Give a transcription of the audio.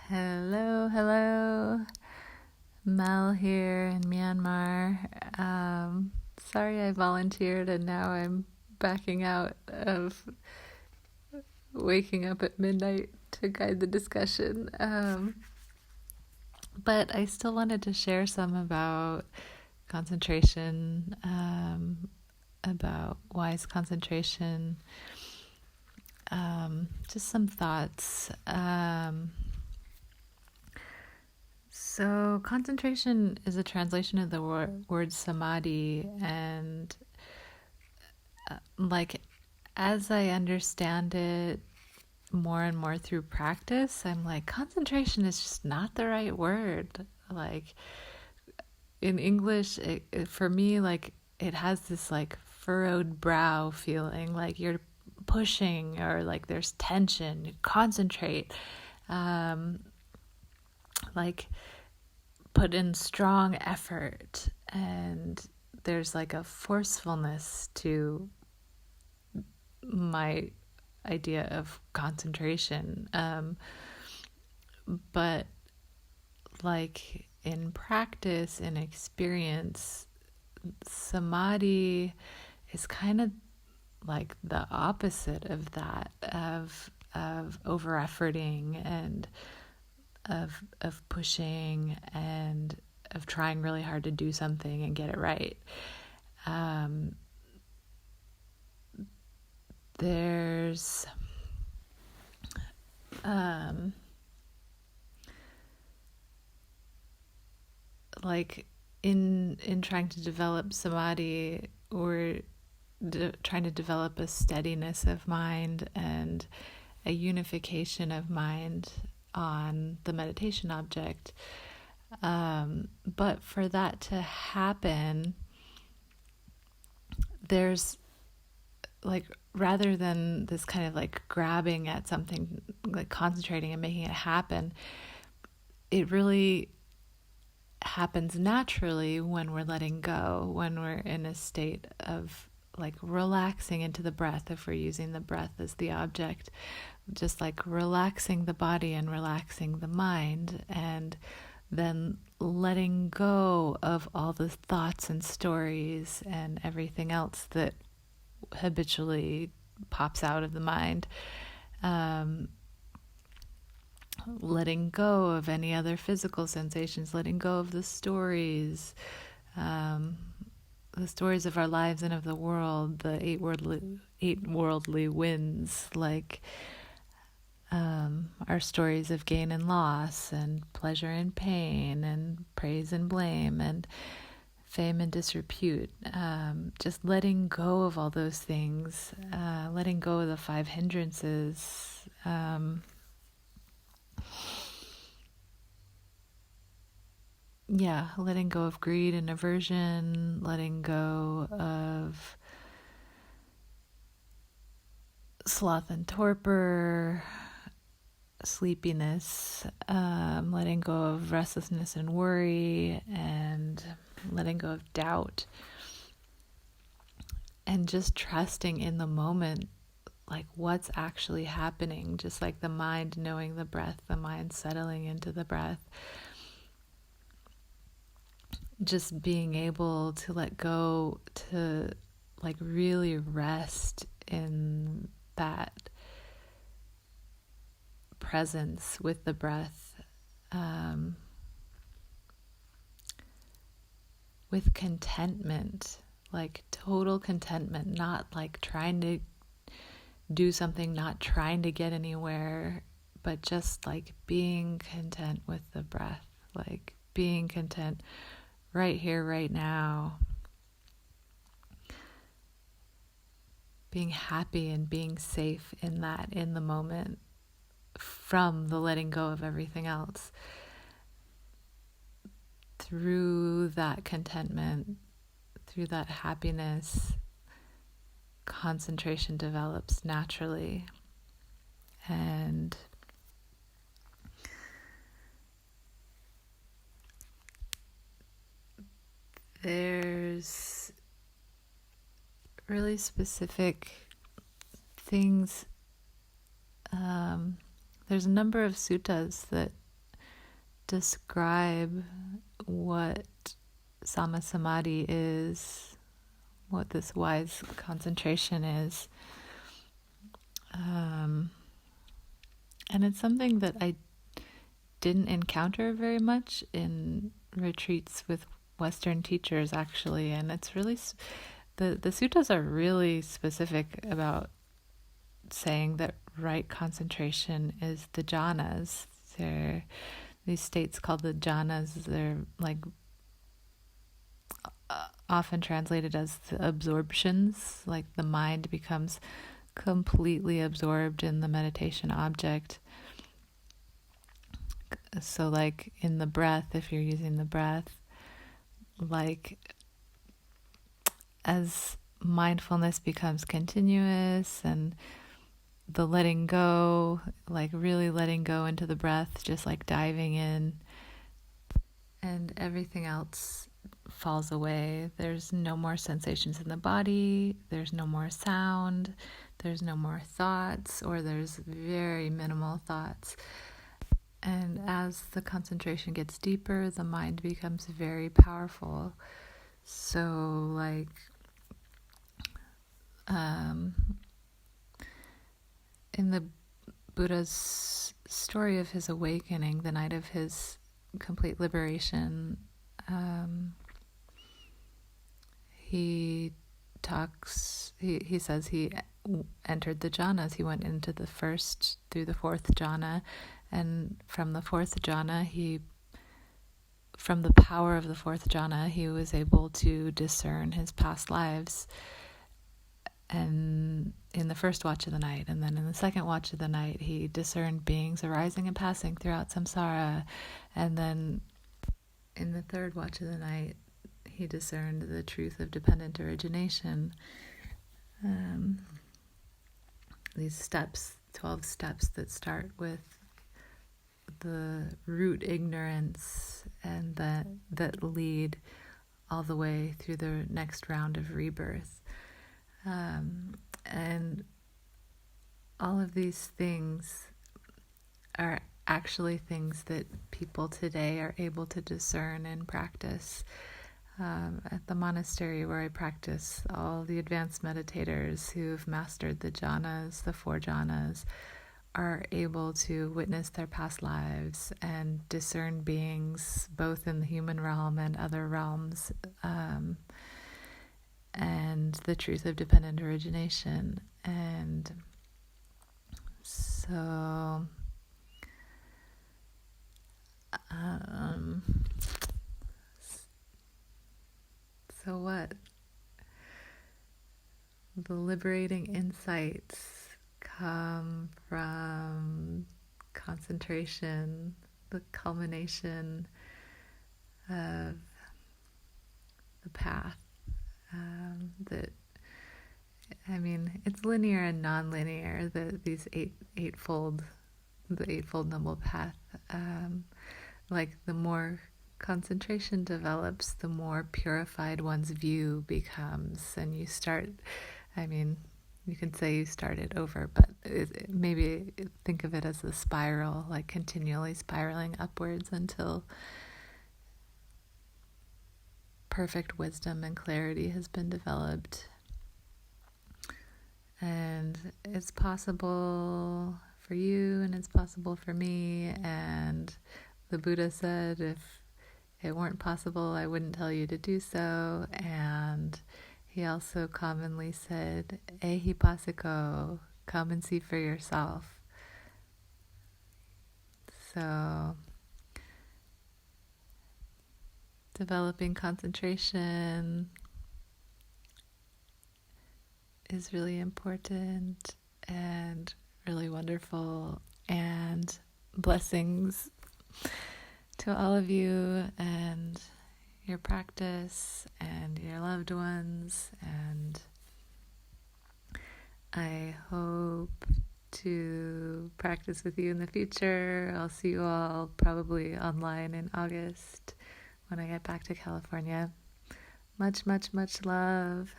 Hello, hello. Mel here in Myanmar. Sorry I volunteered and now I'm backing out of waking up at midnight to guide the discussion. But I still wanted to share some about concentration, about wise concentration, just some thoughts. So, concentration is a translation of the word samadhi, and like as I understand it more and more through practice, I'm like, concentration is just not the right word. Like in English, for me, like it has this like furrowed brow feeling, like you're pushing or like there's tension. You concentrate, like put in strong effort, and there's like a forcefulness to my idea of concentration. But like in practice, in experience, samadhi is kind of like the opposite of that, of over efforting and of pushing and of trying really hard to do something and get it right. There's like in trying to develop samadhi, or trying to develop a steadiness of mind and a unification of mind on the meditation object. But for that to happen, there's like, rather than this kind of like grabbing at something, like concentrating and making it happen, it really happens naturally when we're letting go, when we're in a state of like relaxing into the breath, if we're using the breath as the object, just like relaxing the body and relaxing the mind, and then letting go of all the thoughts and stories and everything else that habitually pops out of the mind. Letting go of any other physical sensations, letting go of the stories of our lives and of the world, the eight worldly winds, like our stories of gain and loss, and pleasure and pain, and praise and blame, and fame and disrepute. Just letting go of all those things, letting go of the five hindrances. Letting go of greed and aversion, letting go of sloth and torpor, sleepiness, letting go of restlessness and worry, and letting go of doubt, and just trusting in the moment, like what's actually happening, just like the mind knowing the breath, the mind settling into the breath. Just being able to let go, to like really rest in that presence with the breath, with contentment, like total contentment, not like trying to do something, not trying to get anywhere, but just like being content with the breath, like being content right here, right now, being happy and being safe in that, in the moment, from the letting go of everything else. Through that contentment, through that happiness, concentration develops naturally. And there's really specific things. There's a number of suttas that describe what Samadhi is, what this wise concentration is. And it's something that I didn't encounter very much in retreats with Western teachers, actually. And it's really, the suttas are really specific about saying that right concentration is the jhanas. They're these states called the jhanas. They're like often translated as the absorptions, like the mind becomes completely absorbed in the meditation object. So like in the breath, if you're using the breath, like as mindfulness becomes continuous and the letting go, like really letting go into the breath, just like diving in, and everything else falls away. There's no more sensations in the body, there's no more sound, there's no more thoughts, or there's very minimal thoughts. And as the concentration gets deeper, the mind becomes very powerful. So like in the Buddha's story of his awakening, the night of his complete liberation, he says he entered the jhanas. He went into the first through the fourth jhana, and from the fourth jhana, from the power of the fourth jhana, he was able to discern his past lives. And in the first watch of the night, and then in the second watch of the night, he discerned beings arising and passing throughout samsara. And then in the third watch of the night, he discerned the truth of dependent origination. These steps, 12 steps that start with the root ignorance and that lead all the way through the next round of rebirth. And all of these things are actually things that people today are able to discern and practice. At the monastery where I practice, all the advanced meditators who've mastered the jhanas, the four jhanas, are able to witness their past lives and discern beings both in the human realm and other realms, and the truth of dependent origination. And so what? The liberating insights come from concentration, the culmination of the path. It's linear and non-linear. These the Eightfold Noble Path. Like the more concentration develops, the more purified one's view becomes, and you start. You can say you started over, but maybe think of it as a spiral, like continually spiraling upwards until perfect wisdom and clarity has been developed. And it's possible for you, and it's possible for me. And the Buddha said, if it weren't possible, I wouldn't tell you to do so. And he also commonly said, Ehipassiko, come and see for yourself. So developing concentration is really important and really wonderful, and blessings to all of you and your practice and your loved ones, and I hope to practice with you in the future. I'll see you all probably online in August when I get back to California. Much, much, much love.